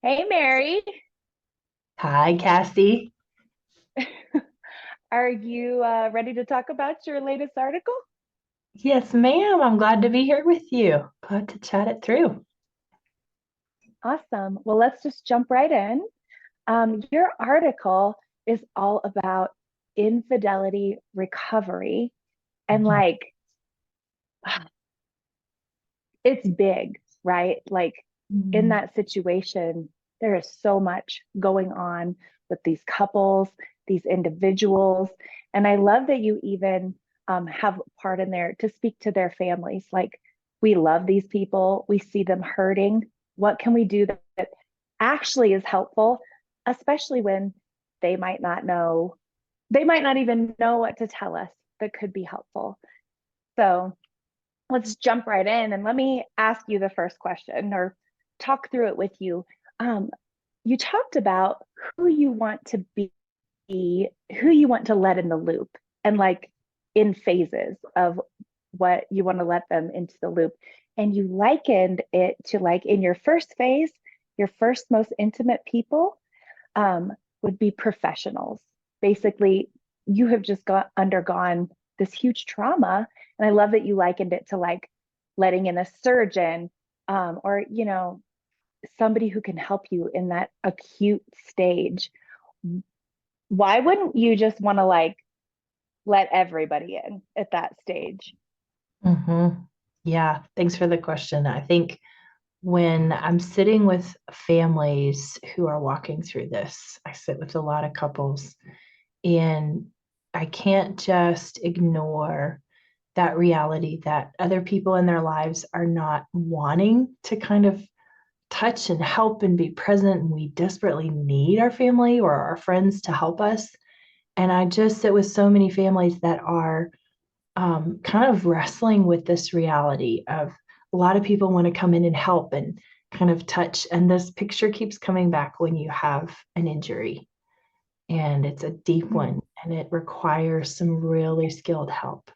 Hey, Mary. Hi, Cassie. Are you ready to talk about your latest article? Yes, ma'am. I'm glad to be here with you. Glad to chat it through. Awesome. Well, let's just jump right in. Your article is all about infidelity recovery, and Mhm. it's big, right? Like in Mhm. that situation, there is so much going on with these couples, these individuals. And I love that you even have part in there to speak to their families. Like, we love these people, we see them hurting. What can we do that actually is helpful, especially when they might not know, they might not even know what to tell us that could be helpful. So, let's jump right in and let me ask you the first question or talk through it with you. Um, you talked about who you want to be, who you want to let in the loop, and like in phases of what you want to let them into the loop. And you likened it to like in your first phase, your first most intimate people would be professionals. Basically, you have just undergone this huge trauma. And I love that you likened it to like letting in a surgeon or, somebody who can help you in that acute stage. Why wouldn't you just want to like let everybody in at that stage? Mhm. Yeah, thanks for the question. I think when I'm sitting with families who are walking through this, I sit with a lot of couples, and I can't just ignore that reality that other people in their lives are not wanting to kind of touch and help and be present. And we desperately need our family or our friends to help us. And I just sit with so many families that are kind of wrestling with this reality of a lot of people want to come in and help and kind of touch. And this picture keeps coming back when you have an injury, and it's a deep Mm. one, and it requires some really skilled help.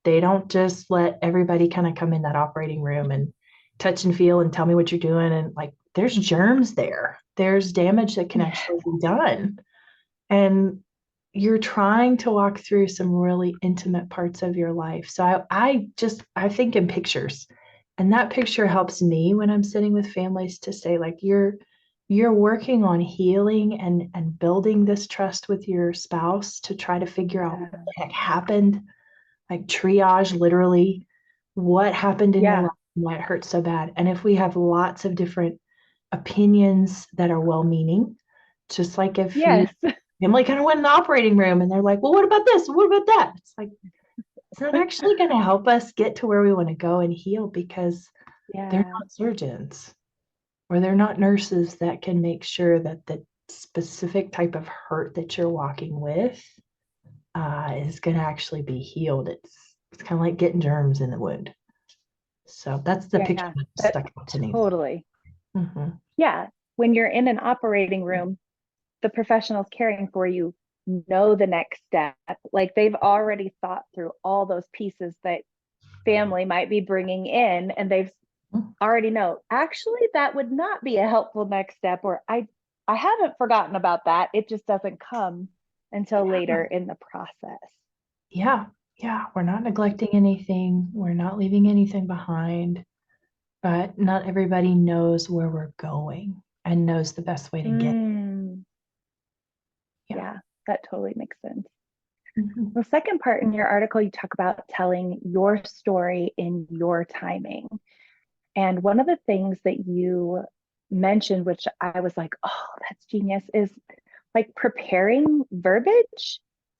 They don't just let everybody kind of come in that operating room and touch and feel and tell me what you're doing. And like, there's germs there, there's damage that can Yeah. actually be done. And you're trying to walk through some really intimate parts of your life. So I think in pictures. And that picture helps me when I'm sitting with families to say, like, you're working on healing and building this trust with your spouse to try to figure out what Yeah. the heck happened, like triage literally what happened in your Yeah. life and why it hurts so bad. And if we have lots of different opinions that are well-meaning, just like if you Yes. family kind of went in the operating room and they're like, well, what about this? What about that? It's like, it's not actually going to help us get to where we want to go and heal, because they're Yeah. not surgeons or they're not nurses that can make sure that the specific type of hurt that you're walking with is going to actually be healed. It's kind of like getting germs in the wound. So that's the picture Yeah. that That stuck out to me. totally. Hmm. Yeah. When you're in an operating room, the professionals caring for you know the next step. Like they've already thought through all those pieces that family might be bringing in, and they've already know actually that would not be a helpful next step, or I haven't forgotten about that. It just doesn't come until later Yeah, in the process. yeah, yeah. We're not neglecting anything. We're not leaving anything behind, but not everybody knows where we're going and knows the best way to get. Mm, Yeah. yeah, that totally makes sense. Mhm. The second part in your article, you talk about telling your story in your timing. And one of the things that you mentioned, which I was like, oh, that's genius, is like preparing verbiage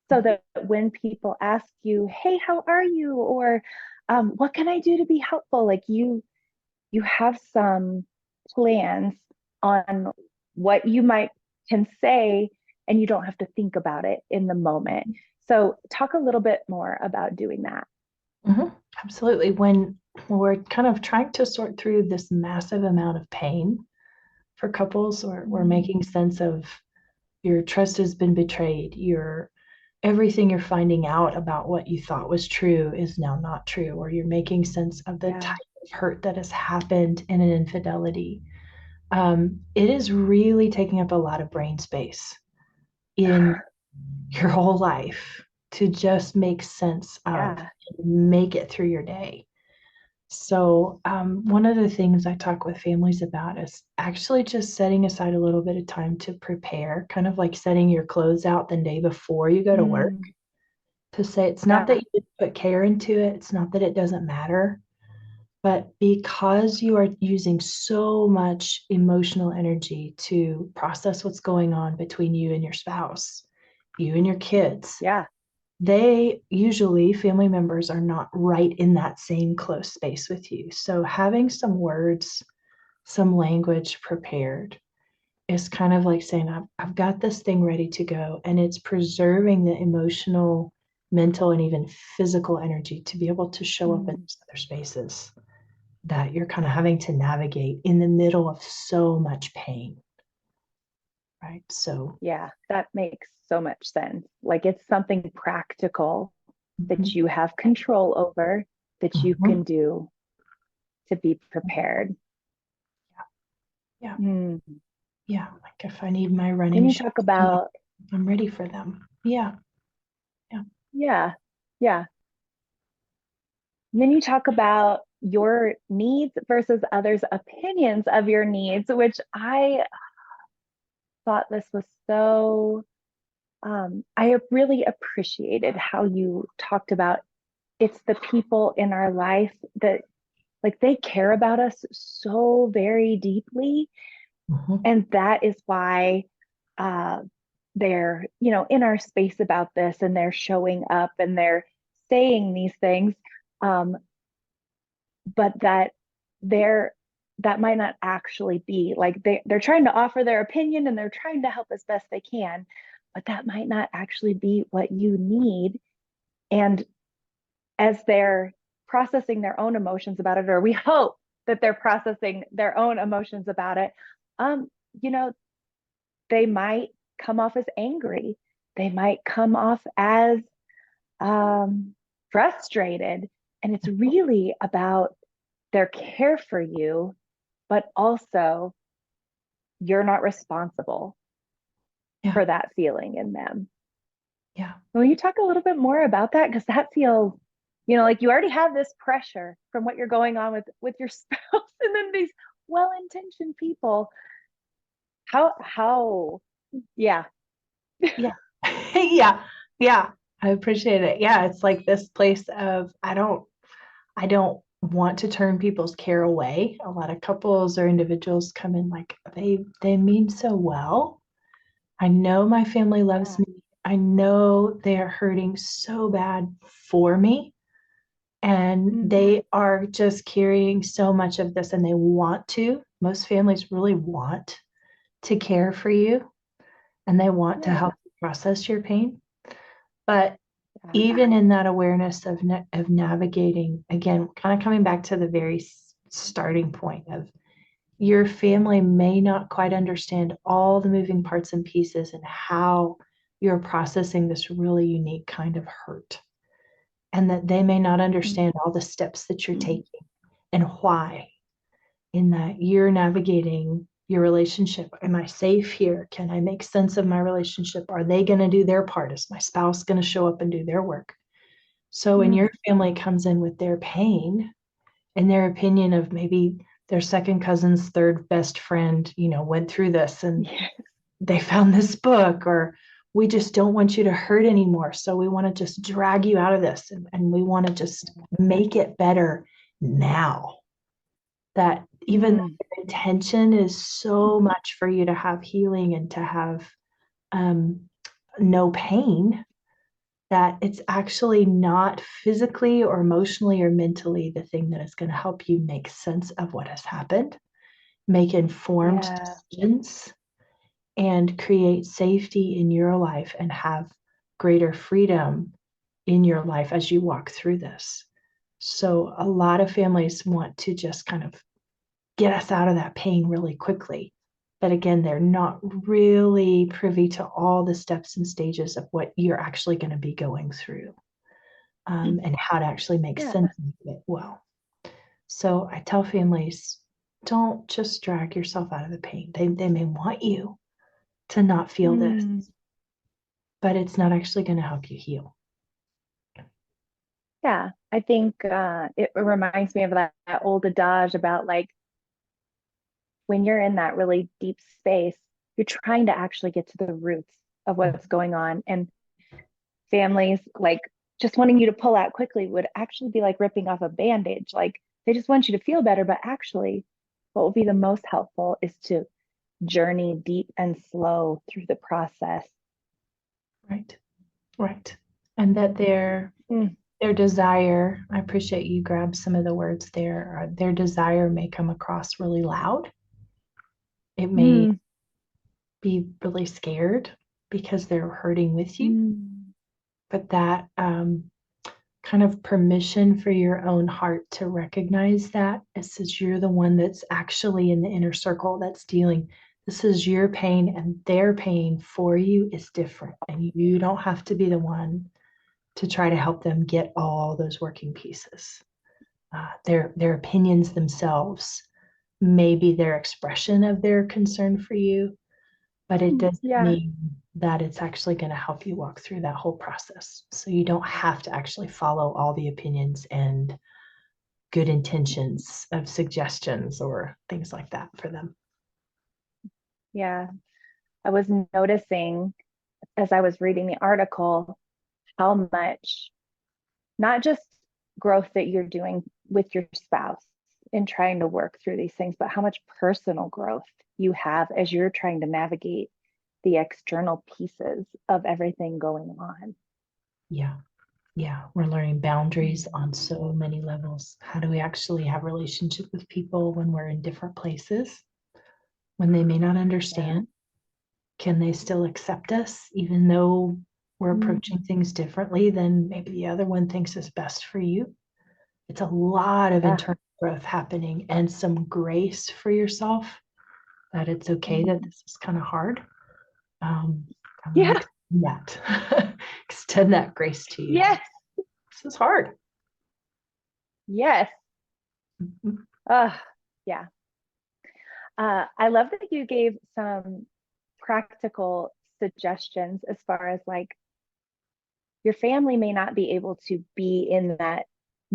so that when people ask you, hey, how are you? Or what can I do to be helpful? Like you have some plans on what you might can say, and you don't have to think about it in the moment. So talk a little bit more about doing that. Mhm. Absolutely. When we're kind of trying to sort through this massive amount of pain for couples, or we're making Mm, sense of your trust has been betrayed, your everything you're finding out about what you thought was true is now not true, or you're making sense of the type yeah. of hurt that has happened in an infidelity. it is really taking up a lot of brain space in your whole life to just make sense of, Yeah. make it through your day. So, one of the things I talk with families about is actually just setting aside a little bit of time to prepare, kind of like setting your clothes out the day before you go to work, Mm, to say it's not that yeah. you didn't put care into it, it's not that it doesn't matter, but because you are using so much emotional energy to process what's going on between you and your spouse, you and your kids, Yeah. they usually, family members, are not right in that same close space with you. So having some words, some language prepared is kind of like saying, I've got this thing ready to go. And it's preserving the emotional, mental, and even physical energy to be able to show up in Mm, these other spaces that you're kind of having to navigate in the middle of so much pain, right? So, yeah. That makes so much sense. Like it's something practical that mhm, you have control over, that you mhm, can do to be prepared. yeah, Mm. yeah. Like if I need my Then running you shoes talk tomorrow, about, I'm ready for them. Yeah, yeah. yeah, yeah. And then you talk about your needs versus others' opinions of your needs, which I thought this was so, I really appreciated how you talked about it's the people in our life that like they care about us so very deeply. Mhm. And that is why uh, they're, in our space about this and they're showing up and they're saying these things. Um, but they're that might not actually be like they're trying to offer their opinion and they're trying to help as best they can, but that might not actually be what you need. And as they're processing their own emotions about it, or we hope that they're processing their own emotions about it, um, you know, they might come off as angry. They might come off as um, frustrated. And it's really about their care for you, but also you're not responsible Yeah, for that feeling in them. yeah, Will you talk a little bit more about that? Because that feels, like you already have this pressure from what you're going on with your spouse, and then these well-intentioned people. How, yeah, yeah, yeah, yeah. I appreciate it. Yeah, it's like this place of I don't want to turn people's care away. A lot of couples or individuals come in like they mean so well. I know my family loves yeah, me. I know they are hurting so bad for me. And mm, they are just carrying so much of this and they want to. Most families really want to care for you and they want to yeah, help you process your pain. But yeah, even in that awareness of navigating, again, kind of coming back to the very starting point of your family may not quite understand all the moving parts and pieces and how you're processing this really unique kind of hurt, and that they may not understand all the steps that you're mm, taking and why, in that you're navigating your relationship. Am I safe here? Can I make sense of my relationship? Are they going to do their part? Is my spouse going to show up and do their work? So when mm, your family comes in with their pain and their opinion of maybe their second cousin's third best friend, went through this and yeah, they found this book, or we just don't want you to hurt anymore. So we want to just drag you out of this and we want to just make it better now. That even though mm, the intention is so much for you to have healing and to have um, no pain, that it's actually not physically or emotionally or mentally the thing that is going to help you make sense of what has happened, make informed yeah, decisions, and create safety in your life and have greater freedom in your life as you walk through this. So, a lot of families want to just kind of get us out of that pain really quickly. But again, they're not really privy to all the steps and stages of what you're actually going to be going through, and how to actually make yeah, sense of it well. So I tell families, don't just drag yourself out of the pain. They may want you to not feel this, Mm, but it's not actually going to help you heal. yeah, I think it reminds me of that old adage about like when you're in that really deep space, you're trying to actually get to the roots of what's going on. And families like just wanting you to pull out quickly would actually be like ripping off a bandage. Like they just want you to feel better, but actually, what will be the most helpful is to journey deep and slow through the process. Right. Right. And that Mm, their desire, I appreciate you grabbed some of the words there, their desire may come across really loud. It may mm, be really scared because they're hurting with you, mm, but that kind of permission for your own heart to recognize that it says you're the one that's actually in the inner circle that's dealing. This is your pain, and their pain for you is different. And you don't have to be the one to try to help them get all those working pieces. Their opinions themselves may be their expression of their concern for you, but it doesn't yeah. mean that it's actually going to help you walk through that whole process. So you don't have to actually follow all the opinions and good intentions of suggestions or things like that for them. Yeah. I was noticing as I was reading the article how much, not just growth that you're doing with your spouse in trying to work through these things, but how much personal growth you have as you're trying to navigate the external pieces of everything going on. Yeah. Yeah. We're learning boundaries Mm, on so many levels. How do we actually have relationship with people when we're in different places, when they may not yeah. understand? Can they still accept us, even though we're Mm, approaching things differently than maybe the other one thinks is best for you? It's a lot of yeah. internal growth happening and some grace for yourself that it's okay that Mm, this is kind of hard. Um, I'm going to yeah. extend that, extend that grace to you. Yes. This is hard. Yes. Mhm. Yeah. I love that you gave some practical suggestions as far as like your family may not be able to be in that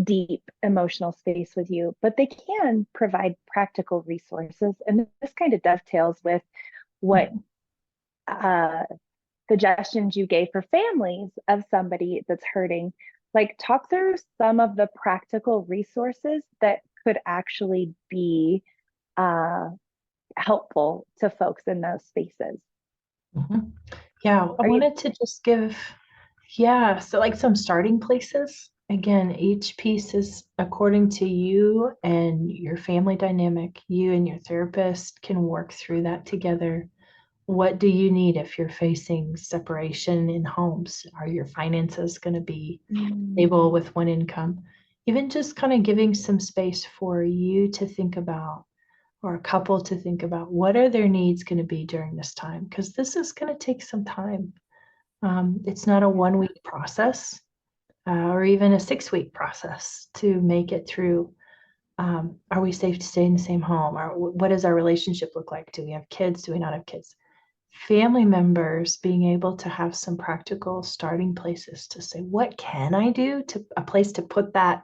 deep emotional space with you, but they can provide practical resources. And this kind of dovetails with what uh, suggestions you gave for families of somebody that's hurting. Like, talk through some of the practical resources that could actually be uh, helpful to folks in those spaces. Mhm. Yeah, I Are you? wanted to just give, yeah, so like some starting places. Again, each piece is according to you and your family dynamic. You and your therapist can work through that together. What do you need if you're facing separation in homes? Are your finances going to be stable Mm, with one income? Even just kind of giving some space for you to think about or a couple to think about what are their needs going to be during this time because this is going to take some time. It's not a yeah. 1 week process or even a 6 week process to make it through. Are we safe to stay in the same home? Or what does our relationship look like? Do we have kids? Do we not have kids? Family members being able to have some practical starting places to say, what can I do to a place to put that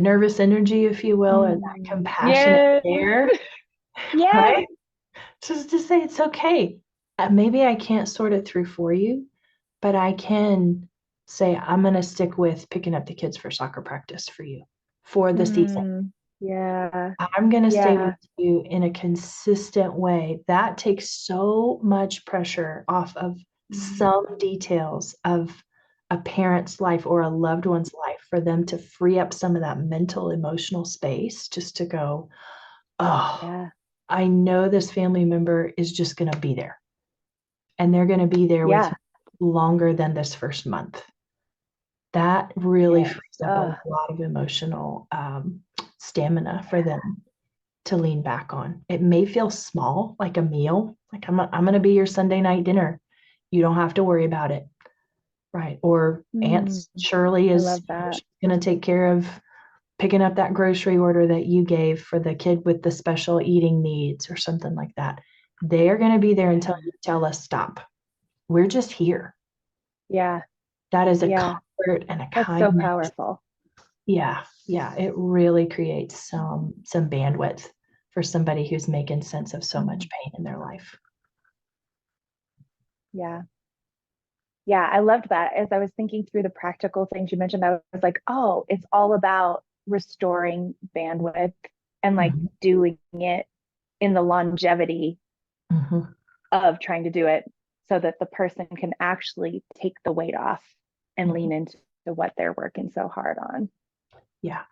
nervous energy, if you will, or that compassionate Yes. care, Yes. right? Just to say it's okay. Maybe I can't sort it through for you, but I can say I'm going to stick with picking up the kids for soccer practice for you for the season. Yeah. I'm going to stay with Yeah. you in a consistent way. That takes so much pressure off of Mm, some details of a parent's life or a loved one's life for them to free up some of that mental, emotional space just to go, oh, yeah. I know this family member is just going to be there and they're going to be there with Yeah. me longer than this first month. That really Yes. frees up a lot of emotional stamina for them to lean back on. It may feel small, like a meal, like I'm going to be your Sunday night dinner. You don't have to worry about it, right? Or Aunt Mm, Shirley I is love that. she's going to take care of picking up that grocery order that you gave for the kid with the special eating needs or something like that. They are going to be there until Yeah. you tell us stop. We're just here. Yeah. That is a Yeah. comfort and a That's so kindness. powerful. Yeah, yeah, it really creates some bandwidth for somebody who's making sense of so much Mm. pain in their life. Yeah. Yeah. I loved that. As I was thinking through the practical things you mentioned, I was like, oh, it's all about restoring bandwidth and like Mhm, doing it in the longevity mhm, of trying to do it so that the person can actually take the weight off and mhm. lean into what they're working so hard on. Yeah,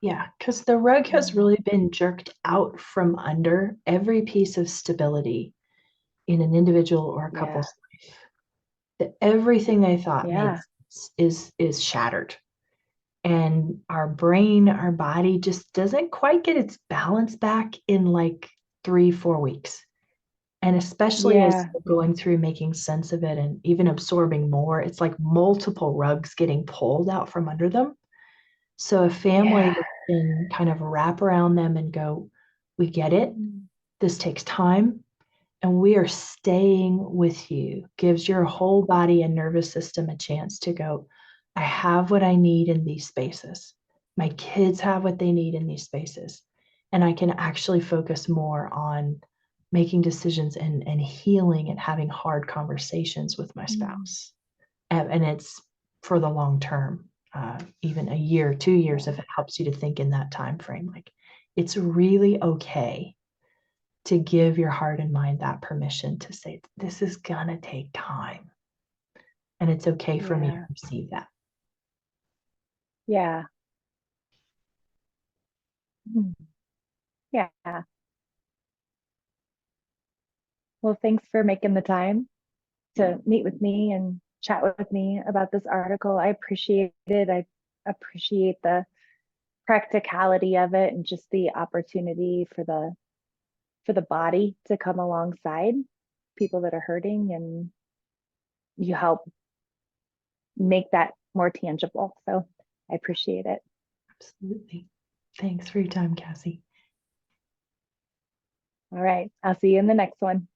yeah, because the rug has Mm. really been jerked out from under every piece of stability in an individual or a Yeah. couple's life. That everything they thought made Yeah. sense is shattered. And our brain, our body just doesn't quite get its balance back in like 3, 4 weeks. And especially as Yeah. you're going through making sense of it and even absorbing more, it's like multiple rugs getting pulled out from under them. So a family Yeah. that can kind of wrap around them and go, we get it. Mm. This takes time. And we are staying with you, gives your whole body and nervous system a chance to go, I have what I need in these spaces. My kids have what they need in these spaces. And I can actually focus more on making decisions and healing and having hard conversations with my Mm. spouse. And it's for the long term, even a year, 2 years, Yeah. if it helps you to think in that time frame. Like it's really okay to give your heart and mind that permission to say, this is gonna take time. And it's okay for me to Yeah. receive that. Yeah. Mm. Yeah. Well, thanks for making the time to meet with me and chat with me about this article. I appreciate it. I appreciate the practicality of it and just the opportunity for the body to come alongside people that are hurting, and you help make that more tangible. So I appreciate it. Absolutely. Thanks for your time, Cassie. All right. I'll see you in the next one.